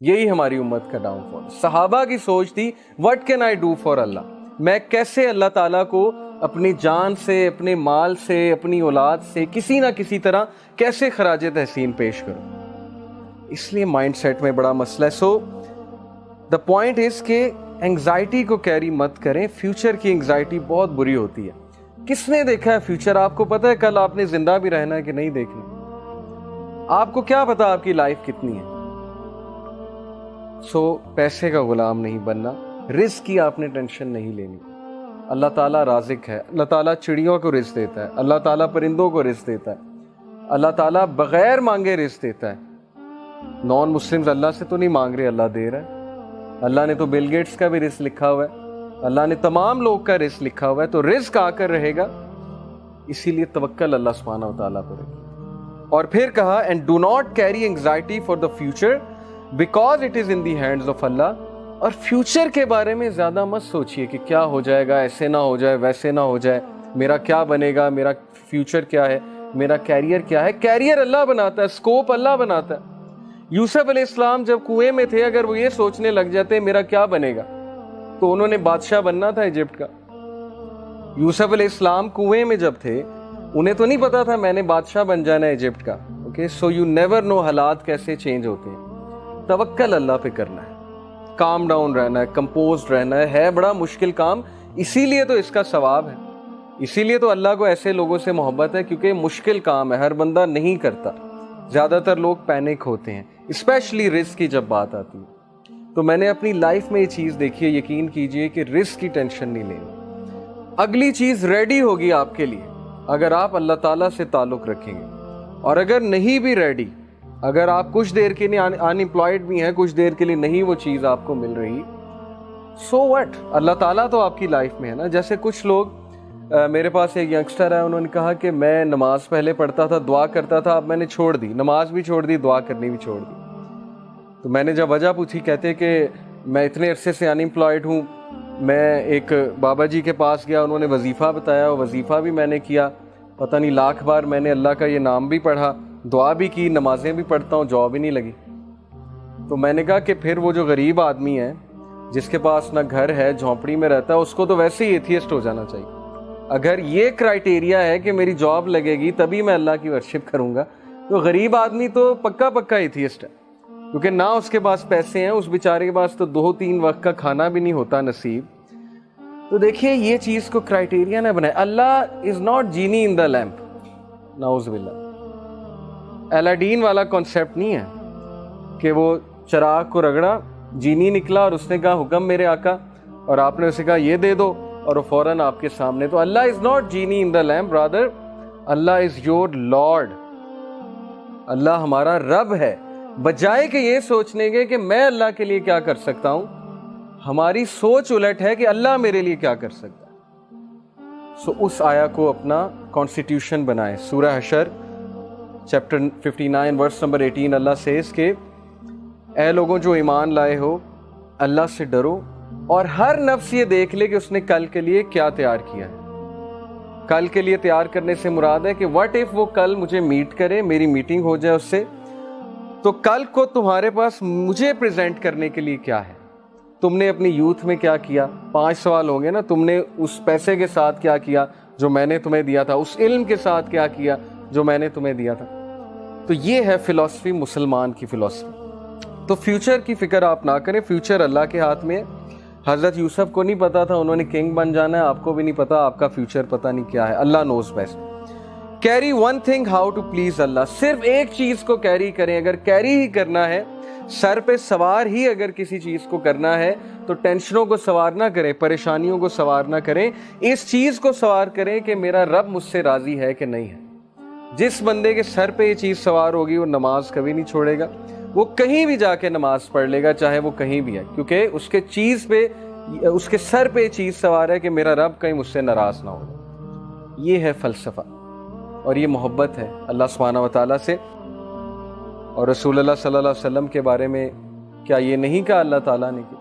یہی ہماری امت کا ڈاؤن فال. صحابہ کی سوچ تھی what can I do for Allah, میں کیسے اللہ تعالیٰ کو اپنی جان سے, اپنے مال سے, اپنی اولاد سے کسی نہ کسی طرح کیسے خراج تحسین پیش کروں. اس لیے مائنڈ سیٹ میں بڑا مسئلہ ہے. سو دا پوائنٹ از کہ انگزائٹی کو کیری مت کریں. فیوچر کی انگزائٹی بہت بری ہوتی ہے. کس نے دیکھا ہے فیوچر؟ آپ کو پتہ ہے کل آپ نے زندہ بھی رہنا ہے کہ نہیں دیکھنا؟ آپ کو کیا پتا آپ کی لائف کتنی ہے؟ سو پیسے کا غلام نہیں بننا, رزق کی آپ نے ٹینشن نہیں لینی. اللہ تعالیٰ رازق ہے, اللہ تعالیٰ چڑیوں کو رزق دیتا ہے, اللہ تعالیٰ پرندوں کو رزق دیتا ہے, اللہ تعالیٰ بغیر مانگے رزق دیتا ہے. نان مسلمز اللہ سے تو نہیں مانگ رہے, اللہ دے رہا ہے. اللہ نے تو بل گیٹس کا بھی رزق لکھا ہوا ہے, اللہ نے تمام لوگ کا رزق لکھا ہوا ہے, تو رزق آ کر رہے گا. اسی لیے توکل اللہ سبحانہ و تعالیٰ پر ہے. اور پھر کہا and do not carry anxiety for the future because it is in the hands of Allah. اور فیوچر کے بارے میں زیادہ مت سوچئے کہ کیا ہو جائے گا, ایسے نہ ہو جائے, ویسے نہ ہو جائے, میرا کیا بنے گا, میرا فیوچر کیا ہے, میرا کیریئر کیا ہے. کیریئر اللہ بناتا ہے, اسکوپ اللہ بناتا ہے. یوسف علیہ السلام جب کنویں میں تھے, اگر وہ یہ سوچنے لگ جاتے میرا کیا بنے گا, تو انہوں نے بادشاہ بننا تھا ایجپٹ کا. یوسف علیہ السلام کنویں میں جب تھے, انہیں تو نہیں پتا تھا میں نے بادشاہ بن جانا ہے ایجپٹ کا. Okay, so you never know حالات کیسے چینج ہوتے ہیں. توکل اللہ پہ کرنا ہے, کام ڈاؤن رہنا ہے, کمپوزڈ رہنا ہے بڑا مشکل کام. اسی لیے تو اس کا ثواب ہے, اسی لیے تو اللہ کو ایسے لوگوں سے محبت ہے, کیونکہ مشکل کام ہے, ہر بندہ نہیں کرتا. زیادہ تر لوگ پینک ہوتے ہیں, اسپیشلی رزق کی جب بات آتی ہے. تو میں نے اپنی لائف میں یہ چیز دیکھی ہے, یقین کیجئے کہ رزق کی ٹینشن نہیں لینی. اگلی چیز ریڈی ہوگی آپ کے لیے اگر آپ اللہ تعالیٰ سے تعلق رکھیں گے. اور اگر نہیں بھی ریڈی, اگر آپ کچھ دیر کے لیے ان امپلائڈ بھی ہیں, کچھ دیر کے لیے نہیں وہ چیز آپ کو مل رہی, سو وٹ, اللہ تعالیٰ تو آپ کی لائف میں ہے نا. جیسے کچھ لوگ, میرے پاس ایک ینگسٹر ہے, انہوں نے کہا کہ میں نماز پہلے پڑھتا تھا, دعا کرتا تھا, اب میں نے چھوڑ دی, نماز بھی چھوڑ دی, دعا کرنی بھی چھوڑ دی. تو میں نے جب وجہ پوچھی, کہتے کہ میں اتنے عرصے سے ان امپلائڈ ہوں, میں ایک بابا جی کے پاس گیا, انہوں نے وظیفہ بتایا, وظیفہ بھی میں نے کیا, پتہ نہیں لاکھ بار میں نے اللہ کا یہ نام بھی پڑھا, دعا بھی کی, نمازیں بھی پڑھتا ہوں, جاب ہی نہیں لگی. تو میں نے کہا کہ پھر وہ جو غریب آدمی ہے جس کے پاس نہ گھر ہے, جھونپڑی میں رہتا ہے, اس کو تو ویسے ہی ایتھیسٹ ہو جانا چاہیے. اگر یہ کرائٹیریا ہے کہ میری جاب لگے گی تبھی میں اللہ کی ورشپ کروں گا, تو غریب آدمی تو پکا ایتھیسٹ ہے, کیونکہ نہ اس کے پاس پیسے ہیں, اس بیچارے کے پاس تو 2-3 وقت کا کھانا بھی نہیں ہوتا نصیب. تو دیکھیے یہ چیز کو کرائٹیریا نہ بنائے. اللہ is not genie in the lamp, نعوذ باللہ. الاڈین والا کانسیپٹ نہیں ہے کہ وہ چراغ کو رگڑا, جینی نکلا اور اس نے کہا حکم میرے آقا, اور آپ نے اسے کہا یہ دے دو, اور وہ فوراً آپ کے سامنے. تو Allah is not genie in the lamp, brother, Allah is your lord. Allah ہمارا رب ہے. بجائے کہ یہ سوچنے کے کہ میں اللہ کے لیے کیا کر سکتا ہوں, ہماری سوچ الٹ ہے کہ اللہ میرے لیے کیا کر سکتا ہے. سو اس آیا کو اپنا کانسٹیٹیوشن بنائے. سورہ حشر چیپٹر 59 ورس نمبر 18, اللہ سیز کہ اے لوگوں جو ایمان لائے ہو, اللہ سے ڈرو, اور ہر نفس یہ دیکھ لے کہ اس نے کل کے لیے کیا تیار کیا ہے. کل کے لیے تیار کرنے سے مراد ہے کہ واٹ اف وہ کل مجھے میٹ کرے, میری میٹنگ ہو جائے اس سے, تو کل کو تمہارے پاس مجھے پریزنٹ کرنے کے لیے کیا ہے. تم نے اپنی یوتھ میں کیا کیا, 5 سوال ہوں گے نا. تم نے اس پیسے کے ساتھ کیا کیا جو میں نے تمہیں دیا تھا, اس علم کے ساتھ کیا کیا جو میں نے تمہیں دیا تھا. تو یہ ہے فلسفی, مسلمان کی فلسفی. تو فیوچر کی فکر آپ نہ کریں, فیوچر اللہ کے ہاتھ میں ہے. حضرت یوسف کو نہیں پتا تھا انہوں نے کنگ بن جانا ہے, آپ کو بھی نہیں پتا آپ کا فیوچر پتہ نہیں کیا ہے. Allah knows best. Carry one thing how to please Allah, صرف ایک چیز کو کیری کریں. اگر کیری ہی کرنا ہے, سر پہ سوار ہی اگر کسی چیز کو کرنا ہے, تو ٹینشنوں کو سوار نہ کریں, پریشانیوں کو سوار نہ کریں, اس چیز کو سوار کریں کہ میرا رب مجھ سے راضی ہے کہ نہیں ہے. جس بندے کے سر پہ یہ چیز سوار ہوگی وہ نماز کبھی نہیں چھوڑے گا, وہ کہیں بھی جا کے نماز پڑھ لے گا, چاہے وہ کہیں بھی ہے, کیونکہ اس کے چیز پہ, اس کے سر پہ یہ چیز سوار ہے کہ میرا رب کہیں مجھ سے ناراض نہ ہو. یہ ہے فلسفہ, اور یہ محبت ہے اللہ سبحانہ و تعالیٰ سے. اور رسول اللہ صلی اللہ علیہ وسلم کے بارے میں کیا یہ نہیں کہا اللہ تعالیٰ نے کہ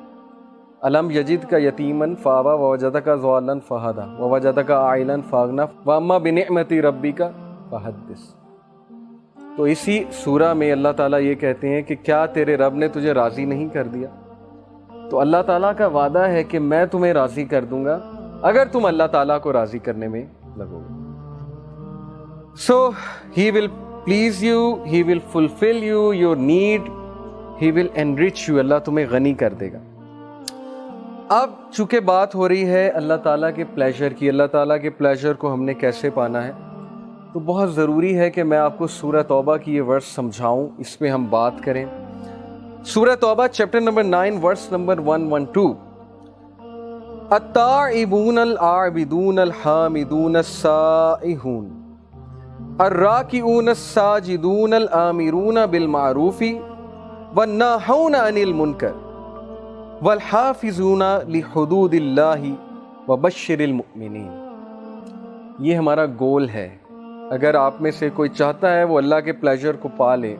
الم یجد کا یتیمن فاوا ووجدک ضالا فہدا ووجدک عائلا فاغنا واما بنعمت ربک فحدث. تو اسی سورہ میں اللہ تعالیٰ یہ کہتے ہیں کہ کیا تیرے رب نے تجھے راضی نہیں کر دیا؟ تو اللہ تعالیٰ کا وعدہ ہے کہ میں تمہیں راضی کر دوں گا اگر تم اللہ تعالیٰ کو راضی کرنے میں لگو گے. So he will please you, he will fulfill you, your need, he will enrich you. اللہ تمہیں غنی کر دے گا. اب چونکہ بات ہو رہی ہے اللہ تعالیٰ کے پلیجر کی، اللہ تعالیٰ کے پلیجر کو ہم نے کیسے پانا ہے، تو بہت ضروری ہے کہ میں آپ کو سورہ توبہ کی یہ ورس سمجھاؤں، اس پہ ہم بات کریں. سورہ توبہ چیپٹر نمبر 9 ورس نمبر 112. التائبون العابدون الحامدون السائحون الراکعون الساجدون الآمرون بالمعروف والناہون عن المنکر والحافظون لحدود اللہ وبشر المؤمنین. یہ ہمارا گول ہے. اگر آپ میں سے کوئی چاہتا ہے وہ اللہ کے پلیجر کو پا لے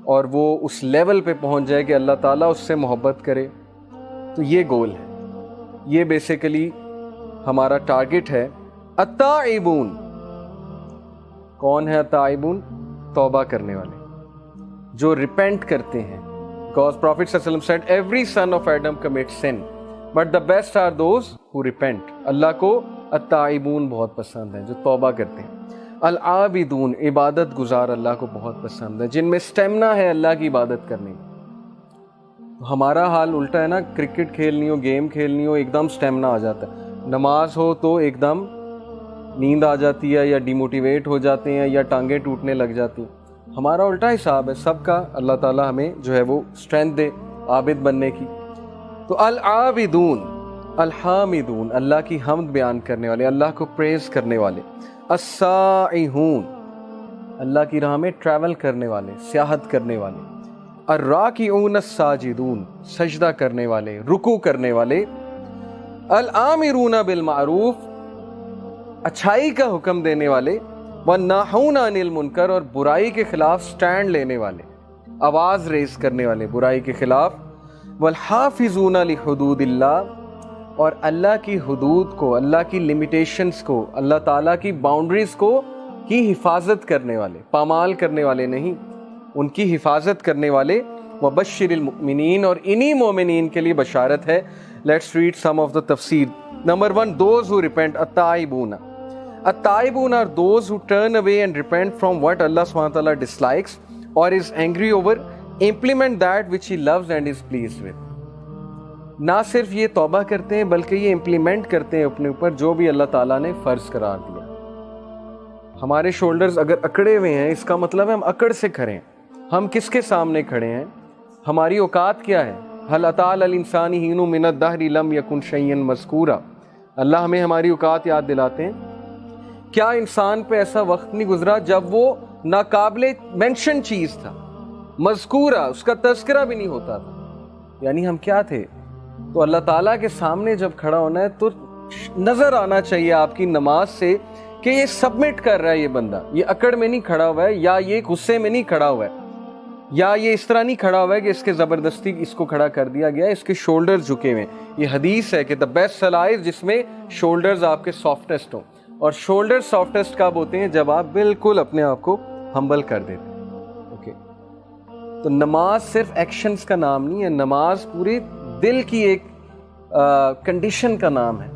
اور وہ اس لیول پہ پہنچ جائے کہ اللہ تعالیٰ اس سے محبت کرے، تو یہ گول ہے. یہ بیسیکلی ہمارا ٹارگٹ ہے. التائبون، کون ہے التائبون؟ توبہ کرنے والے، جو ریپینٹ کرتے ہیں. Because Prophet ﷺ said every son of Adam commits sin, but the best are those who repent. اللہ کو التائبون بہت پسند ہے، جو توبہ کرتے ہیں. العابدون، عبادت گزار اللہ کو بہت پسند ہے، جن میں سٹیمنا ہے اللہ کی عبادت کرنے کی. ہمارا حال الٹا ہے نا، کرکٹ کھیلنی ہو، گیم کھیلنی ہو، ایک دم سٹیمنا آ جاتا ہے. نماز ہو تو ایک دم نیند آ جاتی ہے، یا ڈیموٹیویٹ ہو جاتے ہیں، یا ٹانگیں ٹوٹنے لگ جاتی ہیں. ہمارا الٹا حساب ہے سب کا. اللہ تعالیٰ ہمیں جو ہے وہ اسٹرینتھ دے عابد بننے کی. تو العابدون الحامدون، اللہ کی حمد بیان کرنے والے، اللہ کو پریز کرنے والے. السائحون، اللہ کی راہ میں ٹریول کرنے والے، سیاحت کرنے والے. الراکعون الساجدون، سجدہ کرنے والے، رکوع کرنے والے. الآمرون بالمعروف، اچھائی کا حکم دینے والے. والناہون عن المنکر، اور برائی کے خلاف سٹینڈ لینے والے، آواز ریز کرنے والے برائی کے خلاف. والحافظون لحدود اللہ، اور اللہ کی حدود کو، اللہ کی لمیٹیشنز کو، اللہ تعالیٰ کی باؤنڈریز کو کی حفاظت کرنے والے، پامال کرنے والے نہیں، ان کی حفاظت کرنے والے. وبشر المؤمنین، اور انہی مومنین کے لیے بشارت ہے. Let's read some of the تفسیر. Number 1، those who repent. التائبون، التائبون are those who turn away and repent from what Allah subhanahu wa ta'ala dislikes or is angry over, implement that which He loves and is pleased with. نہ صرف یہ توبہ کرتے ہیں بلکہ یہ امپلیمنٹ کرتے ہیں اپنے اوپر جو بھی اللہ تعالیٰ نے فرض قرار دیا. ہمارے شولڈرز اگر اکڑے ہوئے ہیں، اس کا مطلب ہے ہم اکڑ سے کھڑے ہیں. ہم کس کے سامنے کھڑے ہیں؟ ہماری اوقات کیا ہے؟ هل اتى على الانسان حين من الدهر لم يكن شيئا مذكورا. اللہ ہمیں ہماری اوقات یاد دلاتے ہیں. کیا انسان پہ ایسا وقت نہیں گزرا جب وہ ناقابل مینشن چیز تھا، مذکورہ، اس کا تذکرہ بھی نہیں ہوتا تھا؟ یعنی ہم کیا تھے؟ تو اللہ تعالیٰ کے سامنے جب کھڑا ہونا ہے تو نظر آنا چاہیے آپ کی نماز سے کہ یہ سبمٹ کر رہا ہے، یہ بندہ یہ اکڑ میں نہیں کھڑا ہوا ہے، یا یہ غصے میں نہیں کھڑا ہوا ہے، یا یہ اس طرح نہیں کھڑا ہوا ہے کہ اس کے زبردستی اس کو کھڑا کر دیا گیا ہے، اس کے شولڈرز جھکے ہوئے. یہ حدیث ہے کہ دا بیسٹ سلائز، جس میں شولڈرز آپ کے سافٹسٹ ہوں. اور شولڈر سافٹسٹ کب ہوتے ہیں؟ جب آپ بالکل اپنے آپ کو ہمبل کر دیتے ہیں. اوکے، تو نماز صرف ایکشنز کا نام نہیں ہے، نماز پورے دل کی ایک کنڈیشن کا نام ہے.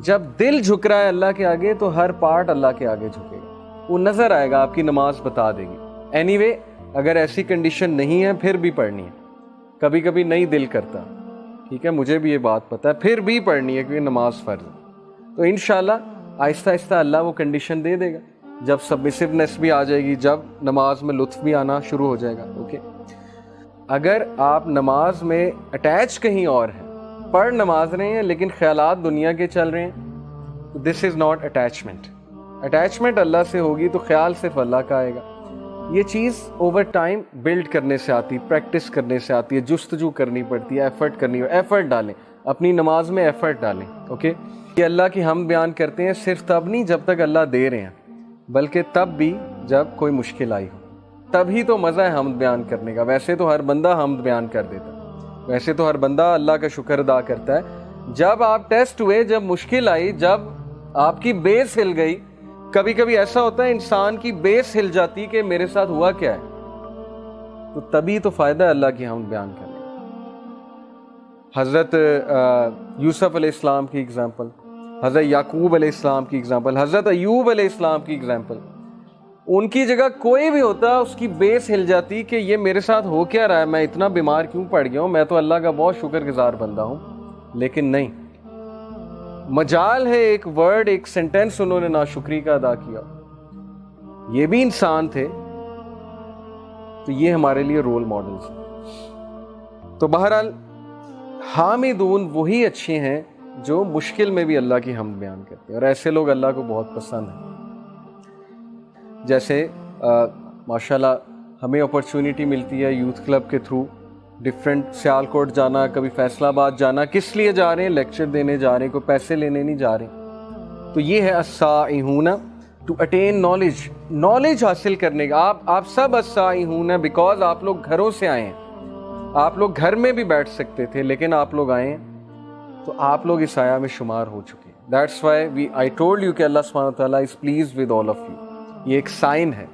جب دل جھک رہا ہے اللہ کے آگے تو ہر پارٹ اللہ کے آگے جھکے گا، وہ نظر آئے گا، آپ کی نماز بتا دے گی. اینی وے، اگر ایسی کنڈیشن نہیں ہے پھر بھی پڑھنی ہے. کبھی کبھی نہیں دل کرتا، ٹھیک ہے، مجھے بھی یہ بات پتہ ہے، پھر بھی پڑھنی ہے کیونکہ نماز فرض ہے. تو انشاءاللہ آہستہ آہستہ اللہ وہ کنڈیشن دے دے گا، جب سبمسیونیس بھی آ جائے گی، جب نماز میں لطف بھی آنا شروع ہو جائے گا. اوکے، اگر آپ نماز میں اٹیچ کہیں اور ہیں، پڑھ نماز رہے ہیں لیکن خیالات دنیا کے چل رہے ہیں، تو دس از ناٹ اٹیچمنٹ. اٹیچمنٹ اللہ سے ہوگی تو خیال صرف اللہ کا آئے گا. یہ چیز اوور ٹائم بلڈ کرنے سے آتی، پریکٹس کرنے سے آتی ہے، جستجو کرنی پڑتی ہے، ایفرٹ کرنی ہو. ایفرٹ ڈالیں اپنی نماز میں، ایفرٹ ڈالیں. اوکے، یہ اللہ کی ہم بیان کرتے ہیں صرف تب نہیں جب تک اللہ دے رہے ہیں، بلکہ تب بھی جب کوئی مشکل آئی ہو، تبھی تو مزہ ہے حمد بیان کرنے کا. ویسے تو ہر بندہ حمد بیان کر دیتا ہے، ویسے تو ہر بندہ اللہ کا شکر ادا کرتا ہے. جب آپ ٹیسٹ ہوئے، جب مشکل آئی، جب آپ کی بیس ہل گئی، کبھی کبھی ایسا ہوتا ہے انسان کی بیس ہل جاتی کہ میرے ساتھ ہوا کیا ہے, تو تبھی تو فائدہ ہے اللہ کی حمد بیان کرنے. حضرت یوسف علیہ السلام کی اگزامپل, حضرت یعقوب علیہ السلام کی اگزامپل, حضرت ایوب علیہ السلام کی اگزامپل. ان کی جگہ کوئی بھی ہوتا اس کی بیس ہل جاتی کہ یہ میرے ساتھ ہو کیا رہا ہے, میں اتنا بیمار کیوں پڑ گیا ہوں, میں تو اللہ کا بہت شکر گزار بندہ ہوں. لیکن نہیں, مجال ہے ایک ورڈ, ایک سینٹینس انہوں نے ناشکری کا ادا کیا. یہ بھی انسان تھے, تو یہ ہمارے لیے رول ماڈلز ہیں. تو بہرحال حامدون وہی اچھے ہیں جو مشکل میں بھی اللہ کی حمد بیان کرتے ہیں, اور ایسے لوگ اللہ کو بہت پسند ہیں. جیسے ماشاءاللہ ہمیں اپرچونٹی ملتی ہے یوتھ کلب کے تھرو ڈفرینٹ سیالکوٹ جانا, کبھی فیصل آباد جانا. کس لیے جا رہے ہیں؟ لیکچر دینے جا رہے ہیں, کوئی پیسے لینے نہیں جا رہے. تو یہ ہے السائحون ٹو اٹین نالج, نالج حاصل کرنے کا. آپ سب السائحون ہیں بیکاز آپ لوگ گھروں سے آئے ہیں. آپ لوگ گھر میں بھی بیٹھ سکتے تھے, لیکن آپ لوگ آئے ہیں تو آپ لوگ اس آیا میں شمار ہو چکے ہیں. That's why I told you کہ اللہ سبحانہ وتعالیٰ is pleased with all of you. یہ ایک سائن ہے.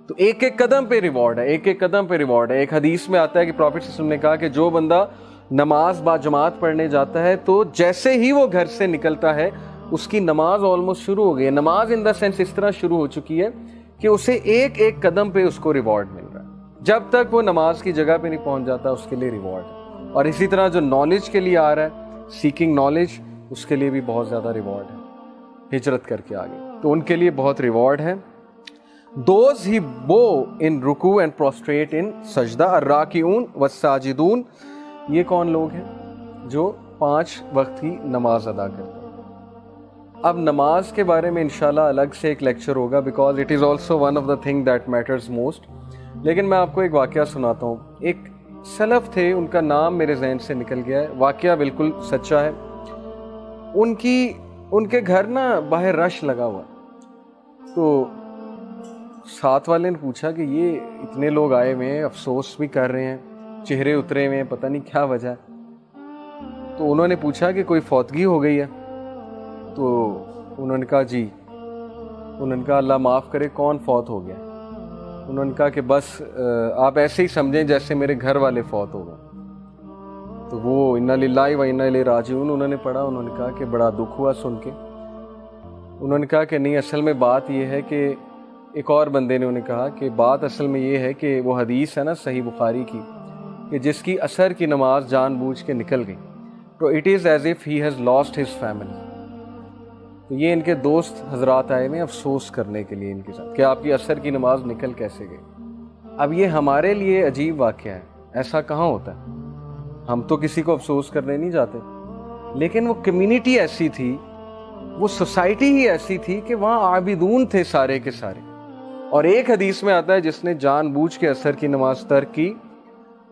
تو ایک ایک قدم پہ ریوارڈ ہے, ایک ایک قدم پہ ریوارڈ ہے. ایک حدیث میں آتا ہے کہ پروفیٹ صلی اللہ علیہ وسلم نے کہا کہ جو بندہ نماز با جماعت پڑھنے جاتا ہے تو جیسے ہی وہ گھر سے نکلتا ہے اس کی نماز آلموسٹ شروع ہو گئی ہے. نماز ان دا سینس اس طرح شروع ہو چکی ہے کہ اسے ایک ایک قدم پہ اس کو ریوارڈ مل رہا ہے. جب تک وہ نماز کی جگہ پہ نہیں پہنچ جاتا اس کے لیے ریوارڈ ہے. اور اسی طرح جو نالج کے لیے آ رہا ہے, سیکنگ نالج, اس کے لیے بھی بہت زیادہ ریوارڈ ہے. ہجرت کر کے آگے تو ان کے لیے بہت ریوارڈ ہے. Those he bow in رکوع and prostrate in سجدہ, الراکعون والساجدون. یہ کون لوگ ہیں؟ جو 5 وقت کی نماز ادا کرتے ہیں. اب نماز کے بارے میں انشاءاللہ الگ سے ایک لیکچر ہوگا because it is also one of the thing that matters most. لیکن میں آپ کو ایک واقعہ سناتا ہوں. ایک سلف تھے, ان کا نام میرے ذہن سے نکل گیا ہے, واقعہ بالکل سچا ہے. ان کے گھر نا باہر رش لگا ہوا, تو ساتھ والے نے پوچھا کہ یہ اتنے لوگ آئے ہوئے ہیں, افسوس بھی کر رہے ہیں, چہرے اترے ہوئے ہیں, پتہ نہیں کیا وجہ ہے. تو انہوں نے پوچھا کہ کوئی فوتگی ہو گئی ہے؟ تو انہوں نے کہا جی. انہوں نے کہا اللہ معاف کرے, کون فوت ہو گیا؟ انہوں نے کہا کہ بس آپ ایسے ہی سمجھیں جیسے میرے گھر والے فوت ہو گئے. تو وہ انا للہ و انا الیہ راجعون انہوں نے پڑھا. انہوں نے کہا کہ بڑا دکھ ہوا سن کے. انہوں نے کہا کہ نہیں, اصل میں بات یہ ہے کہ ایک اور بندے نے انہیں کہا کہ بات اصل میں یہ ہے کہ وہ حدیث ہے نا صحیح بخاری کی کہ جس کی عصر کی نماز جان بوجھ کے نکل گئی تو it is as if he has lost his family. تو یہ ان کے دوست حضرات آئے ہوئے افسوس کرنے کے لیے ان کے ساتھ کہ آپ کی عصر کی نماز نکل کیسے گئی. اب یہ ہمارے لیے عجیب واقعہ ہے, ایسا کہاں ہوتا ہے. ہم تو کسی کو افسوس کرنے نہیں جاتے, لیکن وہ کمیونٹی ایسی تھی, وہ سوسائٹی ہی ایسی تھی کہ وہاں عابدون تھے سارے کے سارے. اور ایک حدیث میں آتا ہے جس نے جان بوجھ کے عصر کی نماز ترک کی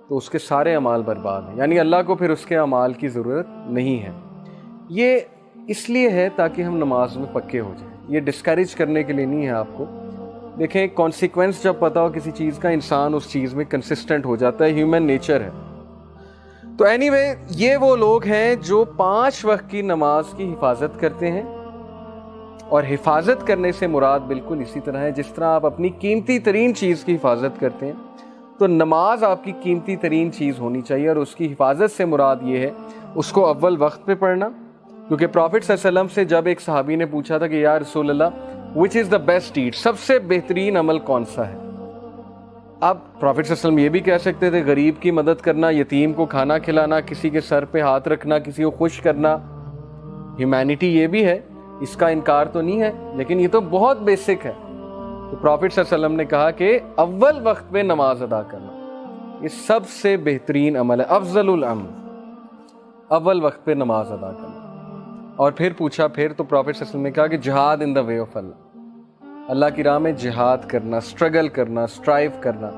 تو اس کے سارے اعمال برباد ہیں, یعنی اللہ کو پھر اس کے اعمال کی ضرورت نہیں ہے. یہ اس لیے ہے تاکہ ہم نماز میں پکے ہو جائیں, یہ ڈسکریج کرنے کے لیے نہیں ہے آپ کو. دیکھیں کانسیکوینس جب پتہ ہو کسی چیز کا, انسان اس چیز میں کنسسٹنٹ ہو جاتا ہے, ہیومن نیچر ہے. تو اینی وے یہ وہ لوگ ہیں جو 5 وقت کی نماز کی حفاظت کرتے ہیں. اور حفاظت کرنے سے مراد بالکل اسی طرح ہے جس طرح آپ اپنی قیمتی ترین چیز کی حفاظت کرتے ہیں, تو نماز آپ کی قیمتی ترین چیز ہونی چاہیے. اور اس کی حفاظت سے مراد یہ ہے اس کو اول وقت پہ پڑھنا, کیونکہ پروفٹ صلی اللہ علیہ وسلم سے جب ایک صحابی نے پوچھا تھا کہ یا رسول اللہ وچ از دا بیسٹ ڈیڈ, سب سے بہترین عمل کون سا ہے. اب پروفٹ صلی اللہ علیہ وسلم یہ بھی کہہ سکتے تھے غریب کی مدد کرنا, یتیم کو کھانا کھلانا, کسی کے سر پہ ہاتھ رکھنا, کسی کو خوش کرنا, ہیومینٹی یہ بھی ہے, اس کا انکار تو نہیں ہے, لیکن یہ تو بہت بیسک ہے. تو پروفٹ صلی اللہ علیہ وسلم نے کہا کہ اول وقت پہ نماز ادا کرنا یہ سب سے بہترین عمل ہے, افضل العمل, اول وقت پہ نماز ادا کرنا. اور پھر پوچھا, پھر تو پروفٹ صلی اللہ علیہ وسلم نے کہا کہ جہاد ان دا وے آف اللہ, اللہ کی راہ میں جہاد کرنا, اسٹرگل کرنا, اسٹرائیو کرنا.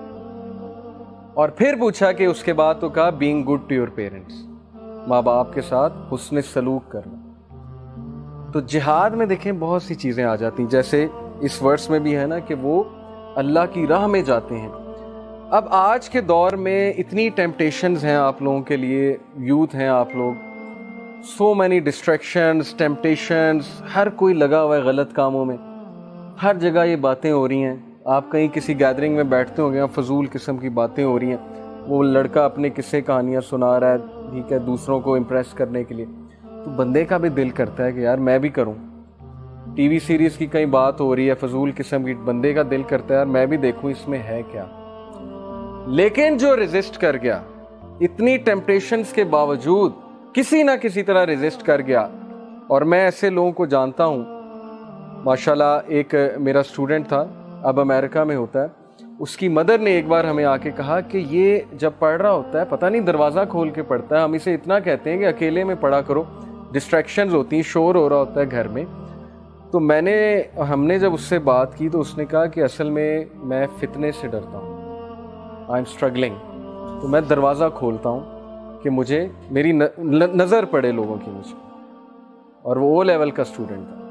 اور پھر پوچھا کہ اس کے بعد تو کہا being good to your parents, ماں باپ کے ساتھ حسن سلوک کرنا. تو جہاد میں دیکھیں بہت سی چیزیں آ جاتی ہیں, جیسے اس ورس میں بھی ہے نا کہ وہ اللہ کی راہ میں جاتے ہیں. اب آج کے دور میں اتنی ٹیمپٹیشنز ہیں آپ لوگوں کے لیے, یوتھ ہیں آپ لوگ, سو مینی ڈسٹریکشنز, ٹیمپٹیشنز, ہر کوئی لگا ہوا ہے غلط کاموں میں. ہر جگہ یہ باتیں ہو رہی ہیں. آپ کہیں کسی گیدرنگ میں بیٹھتے ہوں گے, فضول قسم کی باتیں ہو رہی ہیں. وہ لڑکا اپنے قصے کہانیاں سنا رہا ہے, ٹھیک ہے, دوسروں کو امپریس کرنے کے لیے. تو بندے کا بھی دل کرتا ہے کہ یار میں بھی کروں. ٹی وی سیریز کی کئی بات ہو رہی ہے فضول قسم کی, بندے کا دل کرتا ہے یار میں بھی دیکھوں اس میں ہے کیا. لیکن جو ریزسٹ کر گیا, اتنی ٹیمپٹیشنز کے باوجود کسی نہ کسی طرح ریزسٹ کر گیا. اور میں ایسے لوگوں کو جانتا ہوں. ماشاءاللہ ایک میرا اسٹوڈنٹ تھا, اب امریکہ میں ہوتا ہے. اس کی مدر نے ایک بار ہمیں آ کے کہا کہ یہ جب پڑھ رہا ہوتا ہے پتہ نہیں دروازہ کھول کے پڑھتا ہے, ہم اسے اتنا کہتے ہیں کہ اکیلے میں پڑھا کرو, ڈسٹریکشنز ہوتی ہیں, شور ہو رہا ہوتا ہے گھر میں. تو ہم نے جب اس سے بات کی تو اس نے کہا کہ اصل میں فتنے سے ڈرتا ہوں, آئی ایم اسٹرگلنگ, تو میں دروازہ کھولتا ہوں کہ مجھے میری نظر پڑے لوگوں کی مجھے. اور وہ او لیول کا اسٹوڈنٹ تھا.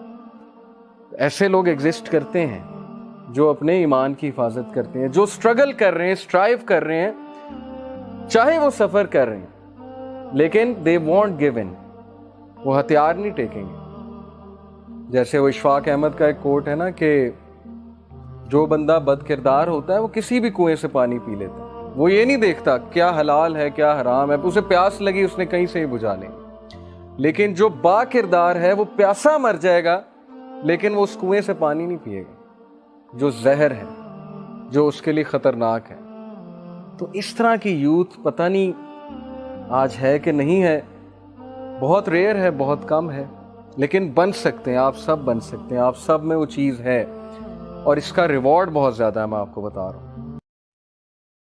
ایسے لوگ ایگزسٹ کرتے ہیں جو اپنے ایمان کی حفاظت کرتے ہیں, جو اسٹرگل کر رہے ہیں, اسٹرائیو کر رہے ہیں, چاہے وہ سفر کر رہے ہیں, لیکن دے وونٹ گیو ان, وہ ہتھیار نہیں ٹیکیں گے. جیسے وہ اشفاق احمد کا ایک کوٹ ہے نا کہ جو بندہ بد کردار ہوتا ہے وہ کسی بھی کنویں سے پانی پی لیتا ہے, وہ یہ نہیں دیکھتا کیا حلال ہے کیا حرام ہے, اسے پیاس لگی اس نے کہیں سے ہی بجھا لیں. لیکن جو با کردار ہے وہ پیاسا مر جائے گا لیکن وہ اس کنویں سے پانی نہیں پیے گا جو زہر ہے, جو اس کے لیے خطرناک ہے. تو اس طرح کی یوتھ پتہ نہیں آج ہے کہ نہیں ہے, بہت ریئر ہے, بہت کم ہے, لیکن بن سکتے ہیں, آپ سب بن سکتے ہیں, آپ سب میں وہ چیز ہے. اور اس کا ریوارڈ بہت زیادہ ہے, میں آپ کو بتا رہا ہوں.